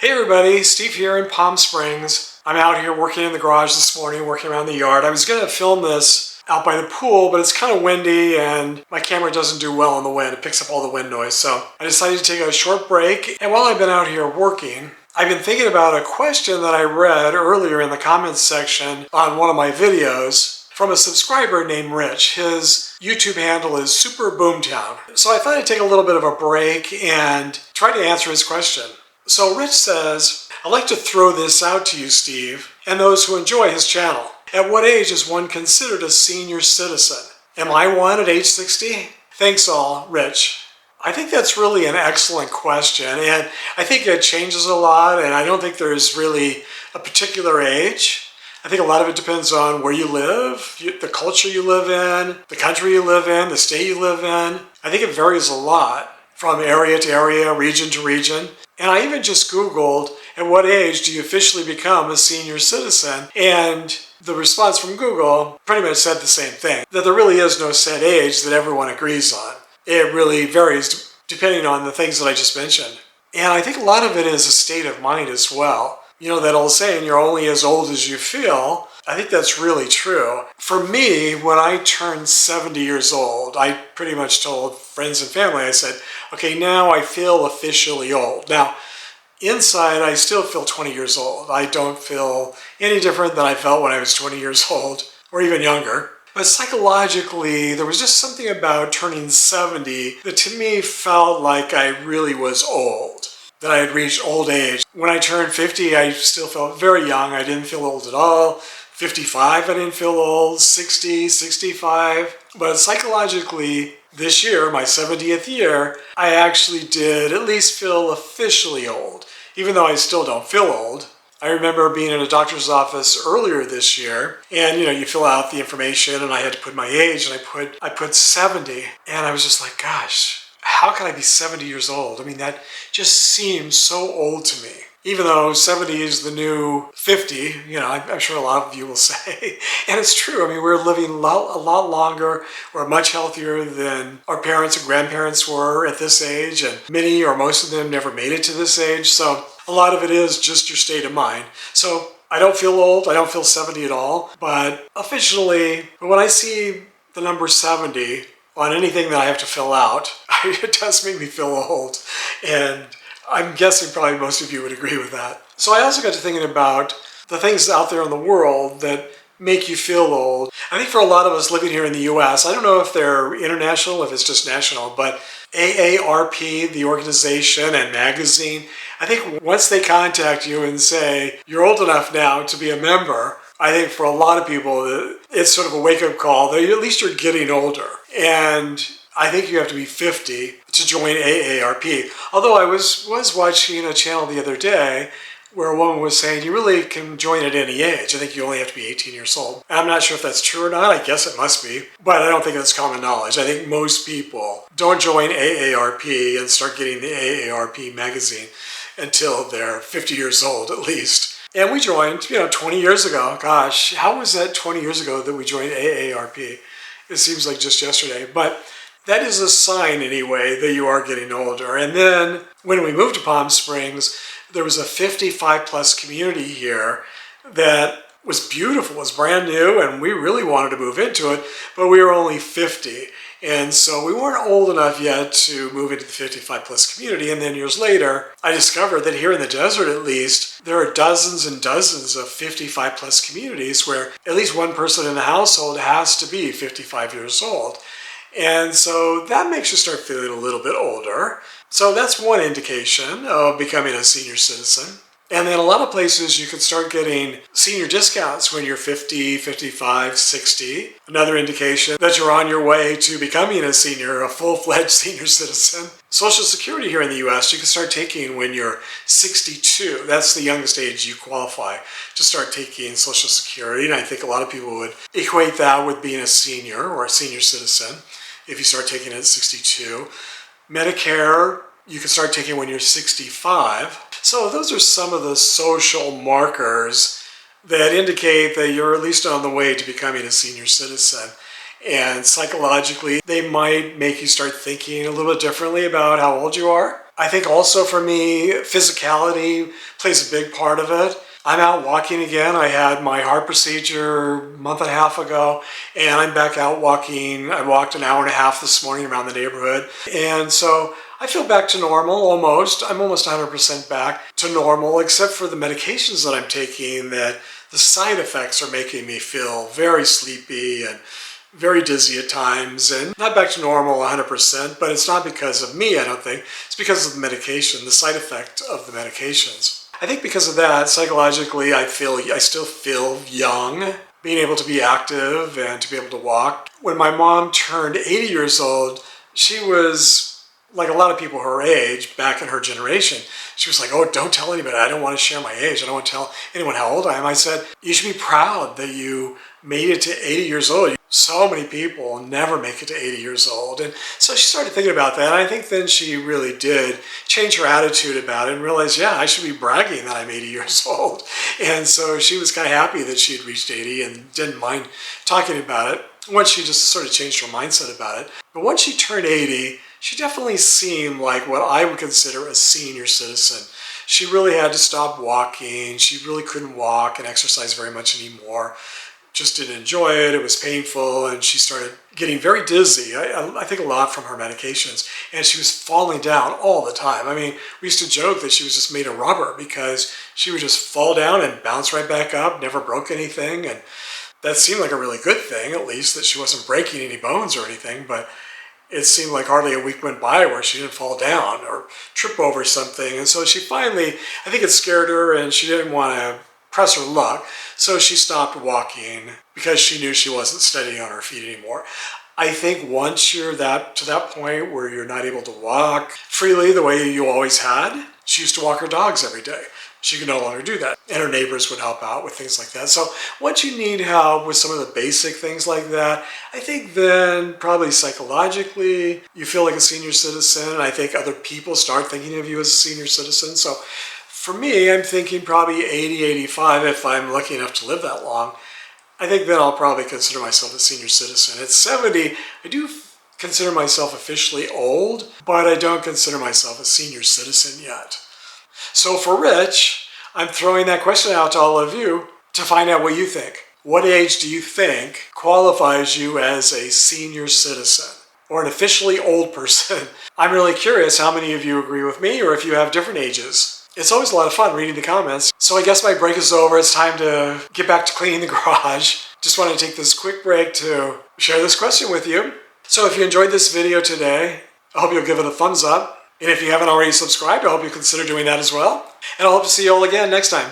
Hey everybody, Steve here in Palm Springs. I'm out here working in the garage this morning, working around the yard. I was going to film this out by the pool, but it's kind of windy and my camera doesn't do well in the wind. It picks up all the wind noise. So I decided to take a short break. And while I've been out here working, I've been thinking about a question that I read earlier in the comments section on one of my videos from a subscriber named Rich. His YouTube handle is Super Boomtown. So I thought I'd take a little bit of a break and try to answer his question. So Rich says, I'd like to throw this out to you, Steve, and those who enjoy his channel. At what age is one considered a senior citizen? Am I one at age 60? Thanks all, Rich. I think that's really an excellent question, and I think it changes a lot, and I don't think there's really a particular age. I think a lot of it depends on where you live, the culture you live in, the country you live in, the state you live in. I think it varies a lot from area to area, region to region. And I even just Googled, at what age do you officially become a senior citizen? And the response from Google pretty much said the same thing, that there really is no set age that everyone agrees on. It really varies depending on the things that I just mentioned. And I think a lot of it is a state of mind as well. You know that old saying, you're only as old as you feel. I think that's really true. For me, when I turned 70 years old, I pretty much told friends and family, I said, okay, now I feel officially old. Now, inside, I still feel 20 years old. I don't feel any different than I felt when I was 20 years old, or even younger. But psychologically, there was just something about turning 70 that to me felt like I really was old, that I had reached old age. When I turned 50, I still felt very young. I didn't feel old at all. 55, I didn't feel old. 60, 65. But psychologically, this year, my 70th year, I actually did at least feel officially old, even though I still don't feel old. I remember being in a doctor's office earlier this year, and you fill out the information, and I had to put my age, and I put 70, and I was just like, gosh, how can I be 70 years old? I mean, that just seems so old to me. Even though 70 is the new 50, I'm sure a lot of you will say. And it's true. I mean, we're living a lot longer. We're much healthier than our parents and grandparents were at this age. And many or most of them never made it to this age. So a lot of it is just your state of mind. So I don't feel old. I don't feel 70 at all. But officially, when I see the number 70 on anything that I have to fill out, it does make me feel old. And I'm guessing probably most of you would agree with that. So I also got to thinking about the things out there in the world that make you feel old. I think for a lot of us living here in the US, I don't know if they're international, if it's just national, but AARP, the organization and magazine, I think once they contact you and say, you're old enough now to be a member, I think for a lot of people, it's sort of a wake-up call that at least you're getting older. And I think you have to be 50 to join AARP. Although I was watching a channel the other day where a woman was saying you really can join at any age. I think you only have to be 18 years old. And I'm not sure if that's true or not. I guess it must be. But I don't think that's common knowledge. I think most people don't join AARP and start getting the AARP magazine until they're 50 years old at least. And we joined, 20 years ago. Gosh, how was that 20 years ago that we joined AARP? It seems like just yesterday. But that is a sign, anyway, that you are getting older. And then when we moved to Palm Springs, there was a 55-plus community here that was beautiful. It was brand new, and we really wanted to move into it, but we were only 50. And so we weren't old enough yet to move into the 55-plus community. And then years later, I discovered that here in the desert, at least, there are dozens and dozens of 55-plus communities where at least one person in the household has to be 55 years old. And so that makes you start feeling a little bit older. So that's one indication of becoming a senior citizen. And then a lot of places you can start getting senior discounts when you're 50, 55, 60. Another indication that you're on your way to becoming a senior, a full-fledged senior citizen. Social Security here in the US, you can start taking when you're 62. That's the youngest age you qualify to start taking Social Security. And I think a lot of people would equate that with being a senior or a senior citizen if you start taking it at 62. Medicare, you can start taking when you're 65. So those are some of the social markers that indicate that you're at least on the way to becoming a senior citizen. And psychologically, they might make you start thinking a little bit differently about how old you are. I think also for me, physicality plays a big part of it. I'm out walking again. I had my heart procedure a month and a half ago, and I'm back out walking. I walked an hour and a half this morning around the neighborhood. And so I feel back to normal almost. I'm almost 100% back to normal, except for the medications that I'm taking, that the side effects are making me feel very sleepy and very dizzy at times, and not back to normal 100%, but it's not because of me, I don't think. It's because of the medication, the side effect of the medications. I think because of that, psychologically, I still feel young, being able to be active and to be able to walk. When my mom turned 80 years old, she was like a lot of people her age, back in her generation. She was like, oh, don't tell anybody. I don't want to share my age. I don't want to tell anyone how old I am. I said, you should be proud that you made it to 80 years old. So many people never make it to 80 years old. And so she started thinking about that. And I think then she really did change her attitude about it and realize, yeah, I should be bragging that I'm 80 years old. And so she was kind of happy that she had reached 80 and didn't mind talking about it once she just sort of changed her mindset about it. But once she turned 80, she definitely seemed like what I would consider a senior citizen. She really had to stop walking. She really couldn't walk and exercise very much anymore. Just didn't enjoy it. It was painful, and she started getting very dizzy. I think a lot from her medications, and she was falling down all the time. I mean, we used to joke that she was just made of rubber because she would just fall down and bounce right back up, never broke anything, and that seemed like a really good thing, at least, that she wasn't breaking any bones or anything, but it seemed like hardly a week went by where she didn't fall down or trip over something. And so she finally, I think it scared her, and she didn't want to press her luck. So she stopped walking because she knew she wasn't steady on her feet anymore. I think once you're to that point where you're not able to walk freely the way you always had, she used to walk her dogs every day. She could no longer do that. And her neighbors would help out with things like that. So once you need help with some of the basic things like that, I think then probably psychologically you feel like a senior citizen. I think other people start thinking of you as a senior citizen. So for me, I'm thinking probably 80, 85 if I'm lucky enough to live that long. I think then I'll probably consider myself a senior citizen. At 70, I do consider myself officially old, but I don't consider myself a senior citizen yet. So for Rich, I'm throwing that question out to all of you to find out what you think. What age do you think qualifies you as a senior citizen or an officially old person? I'm really curious how many of you agree with me or if you have different ages. It's always a lot of fun reading the comments. So I guess my break is over. It's time to get back to cleaning the garage. Just want to take this quick break to share this question with you. So if you enjoyed this video today, I hope you'll give it a thumbs up. And if you haven't already subscribed, I hope you consider doing that as well. And I hope to see you all again next time.